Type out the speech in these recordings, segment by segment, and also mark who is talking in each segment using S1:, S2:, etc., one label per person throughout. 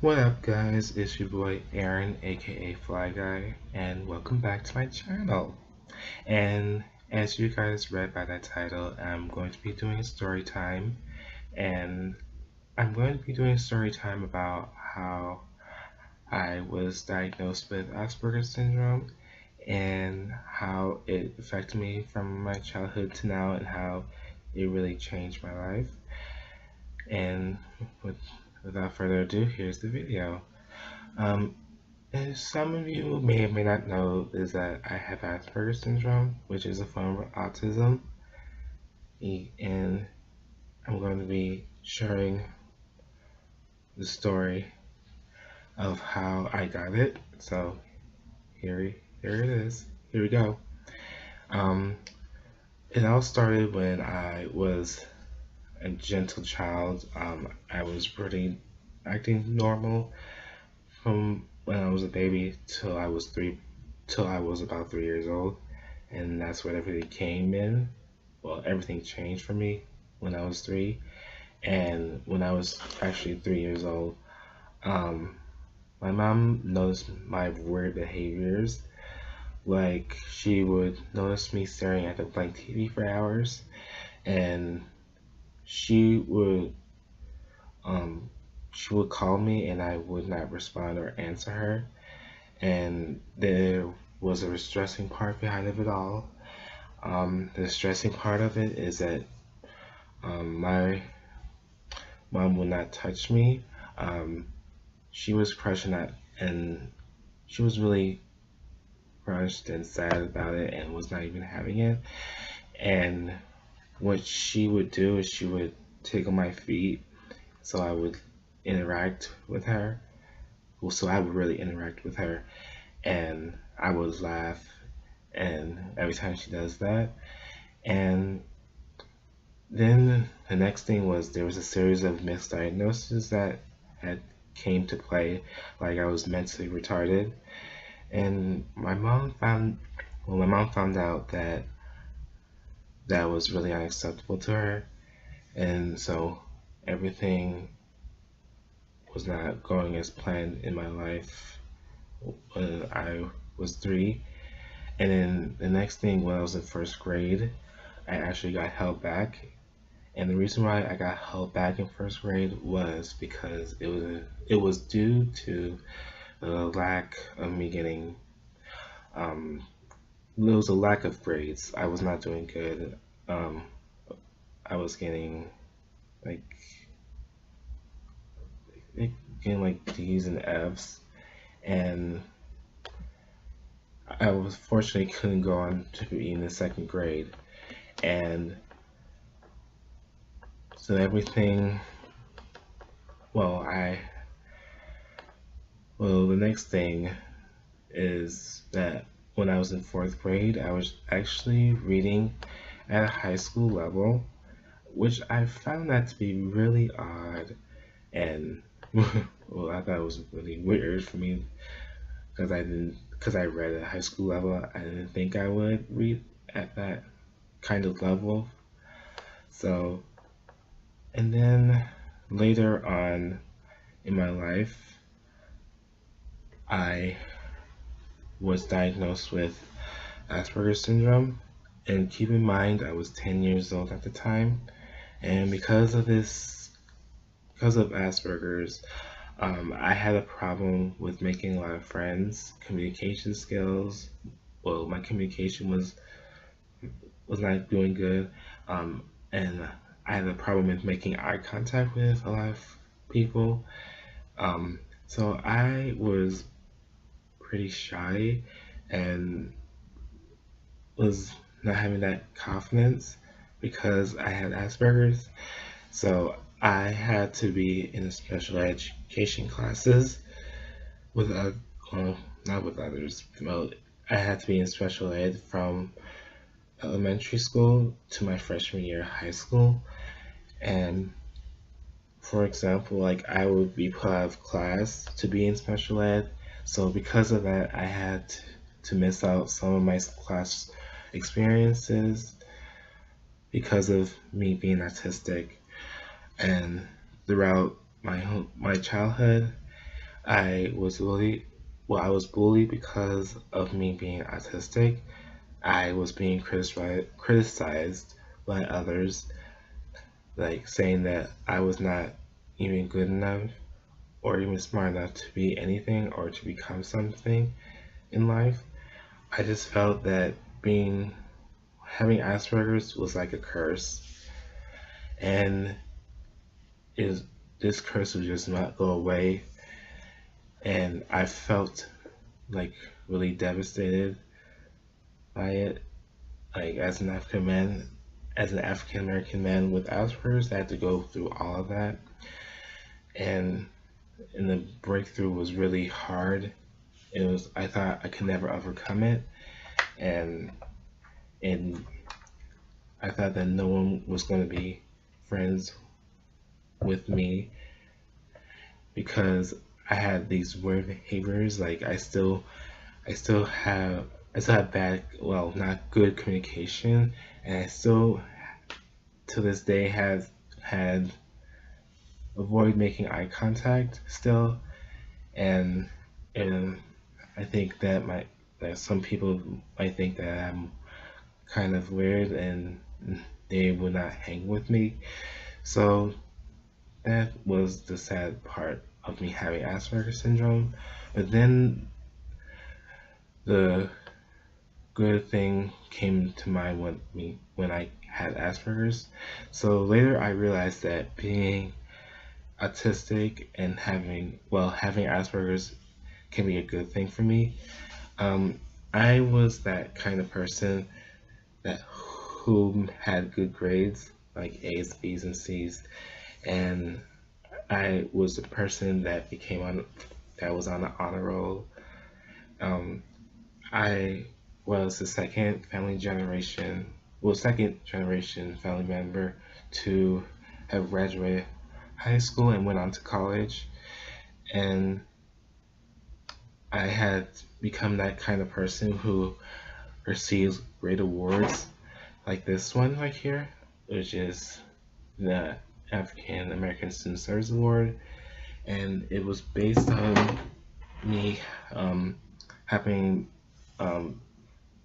S1: What up, guys? It's your boy Aaron, aka Fly Guy, and welcome back to my channel. And as you guys read by that title, I'm going to be doing story time, and I'm going to be doing story time about how I was diagnosed with Asperger syndrome and how it affected me from my childhood to now, and how it really changed my life. And without further ado, here's the video. Um, As some of you may or may not know, is that I have Asperger syndrome, which is a form of autism, and I'm going to be sharing the story of how I got it. So here it is. Here we go. Um, it all started when I was a gentle child. I was pretty acting normal from when I was a baby till I was about 3 years old, and that's when everything came in. Well, everything changed for me when I was three, and when I was actually 3 years old, um, my mom noticed my weird behaviors. Like she would notice me staring at the blank TV for hours, and she would um, she would call me, and I would not respond or answer her. And there was a stressing part behind of it all. The stressing part of it is that my mom would not touch me. Um, she was crushing that, and she was really crushed and sad about it, and was not even having it. And what she would do is she would tickle my feet, so I would interact with her. Well, so I would really interact with her, and I would laugh, and every time she does that. And then the next thing was there was a series of misdiagnoses that had came to play, like I was mentally retarded. And my mom found out that that was really unacceptable to her, and so everything was not going as planned in my life when I was three. And then the next thing, when I was in first grade, I actually got held back. And the reason why I got held back in first grade was because it was due to the lack of me getting there was a lack of grades. I was not doing good. Um, I was like getting like D's and F's, and I was fortunately couldn't go on to be in the second grade. And so everything, well, the next thing is that when I was in fourth grade, I was actually reading at a high school level, which I found that to be really odd. And well, I thought it was really weird for me because I read at high school level. I didn't think I would read at that kind of level. So, and then later on in my life, I was diagnosed with Asperger syndrome. And keep in mind, I was 10 years old at the time. And because of Asperger's, I had a problem with making a lot of friends. Communication skills, well, my communication was not doing good, and I had a problem with making eye contact with a lot of people. So I was pretty shy and was not having that confidence because I had Asperger's. So I had to be in special education classes with well, not with others. Well, I had to be in special ed from elementary school to my freshman year of high school. And for example, like I would be put out of class to be in special ed. So because of that, I had to miss out some of my class experiences because of me being autistic. And throughout my childhood, I was bullied. Well, I was bullied because of me being autistic. I was being criticized by others, like saying that I was not even good enough or even smart enough to be anything or to become something in life. I just felt that being having Asperger's was like a curse, and is this curse would just not go away. And I felt like really devastated by it. Like as an African American man with Asperger's, I had to go through all of that, and the breakthrough was really hard. I thought I could never overcome it, and and I thought that no one was going to be friends with me because I had these weird behaviors. Like I still have bad, well, not good communication, and I still to this day have had avoid making eye contact still, and and I think that some people might think that I'm kind of weird and they will not hang with me. So that was the sad part of me having Asperger's syndrome. But then the good thing came to mind when I had Asperger's. So later I realized that being autistic and having Asperger's can be a good thing for me. I was that kind of person that who had good grades, like A's, B's, and C's, and I was the person that was on the honor roll. Um, I was the second generation family member to have graduated high school and went on to college, and I had become that kind of person who receives great awards like this one right here, which is the African American Student Service Award, and it was based on me having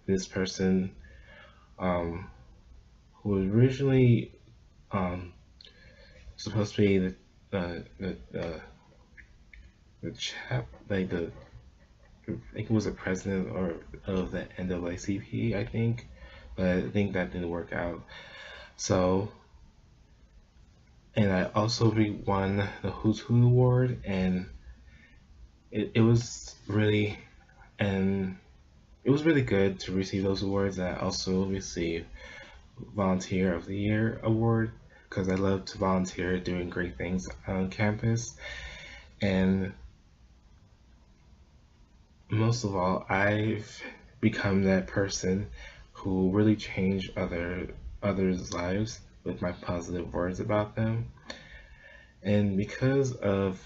S1: this person um, who was originally supposed to be the chap, like I think it was the president or of the NAACP, I think, but I think that didn't work out. So, and I also won the Who's Who Award, and it was really and it was really good to receive those awards. I also received Volunteer of the Year award because I love to volunteer doing great things on campus. And most of all, I've become that person who really changed others' lives with my positive words about them. And because of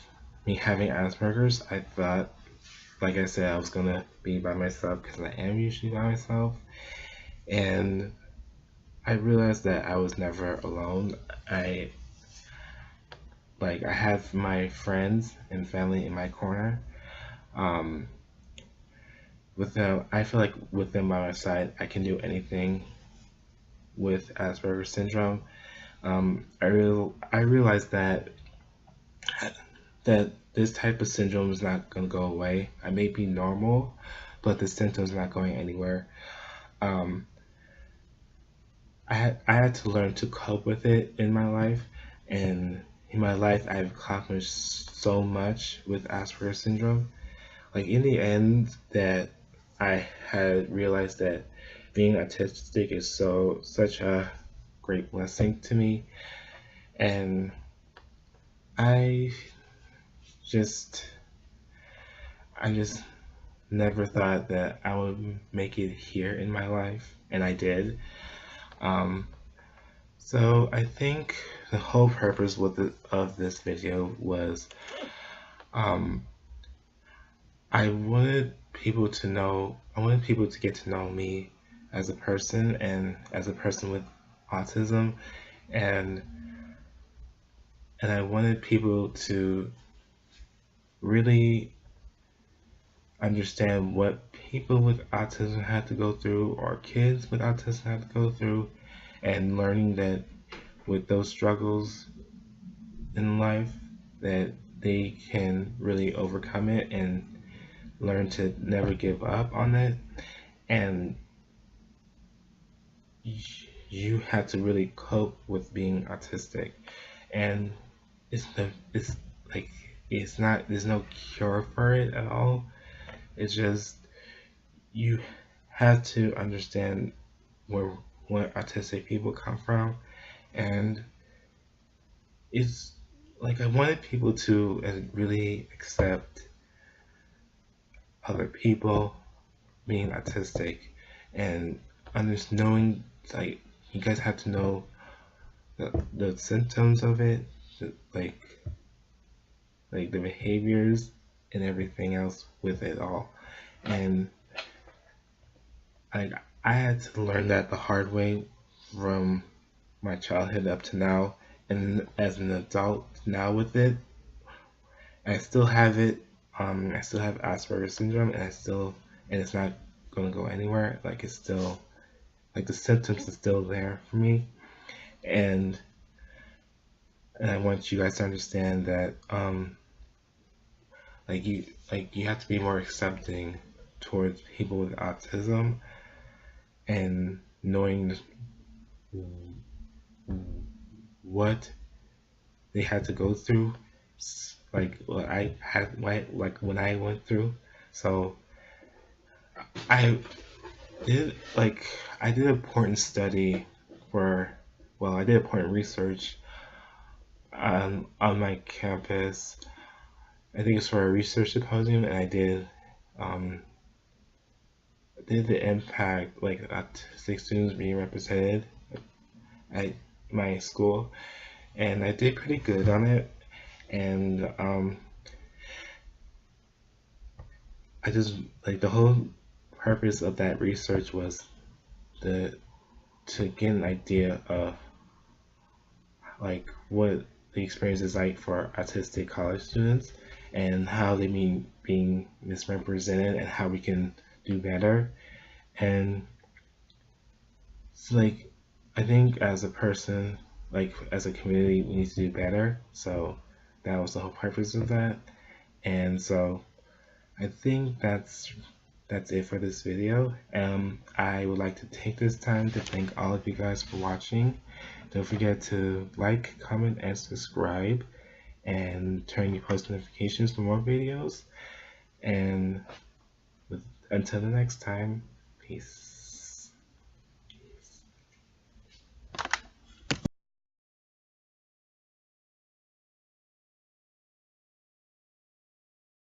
S1: me having Asperger's, I thought, like I said, I was gonna be by myself because I am usually by myself. And I realized that I was never alone. I have my friends and family in my corner. Um, with them, I feel like with them by my side, I can do anything with Asperger's syndrome. I realized that this type of syndrome is not going to go away. I may be normal, but the symptoms are not going anywhere. Um, I had to learn to cope with it in my life, and in my life I've accomplished so much with Asperger's syndrome. Like in the end, that I had realized that being autistic is such a great blessing to me, and I just I just never thought that I would make it here in my life, and I did. Um, so I think the whole purpose of this video was um, I wanted people to get to know me as a person and as a person with autism, and I wanted people to really understand what people with autism have to go through, or kids with autism have to go through, and learning that with those struggles in life, that they can really overcome it and learn to never give up on it. And you have to really cope with being autistic. And it's like it's not, there's no cure for it at all. It's just you have to understand where autistic people come from. And it's like I wanted people to really accept other people being autistic, and knowing, like, you guys have to know the symptoms of it, like the behaviors and everything else with it all. And like I had to learn that the hard way from my childhood up to now, and as an adult now with it, I still have it. I still have Asperger syndrome, and it's not gonna go anywhere. Like it's still, like the symptoms are still there for me, and I want you guys to understand that you have to be more accepting towards people with autism, and knowing what they had to go through, like what I had, like when I went through. So I I did important study for, well, I did important research on my campus. I think it's for a research symposium, and um, did the impact, like autistic students being represented at my school, and I did pretty good on it. And I just, like, the whole purpose of that research was the to get an idea of like what the experience is like for autistic college students, and how they mean being misrepresented, and how we can do better. And it's like, I think as a person, like as a community, we need to do better. So that was the whole purpose of that. And so I think that's it for this video. I would like to take this time to thank all of you guys for watching. Don't forget to like, comment, and subscribe, and turn your post notifications for more videos. And until the next time, peace.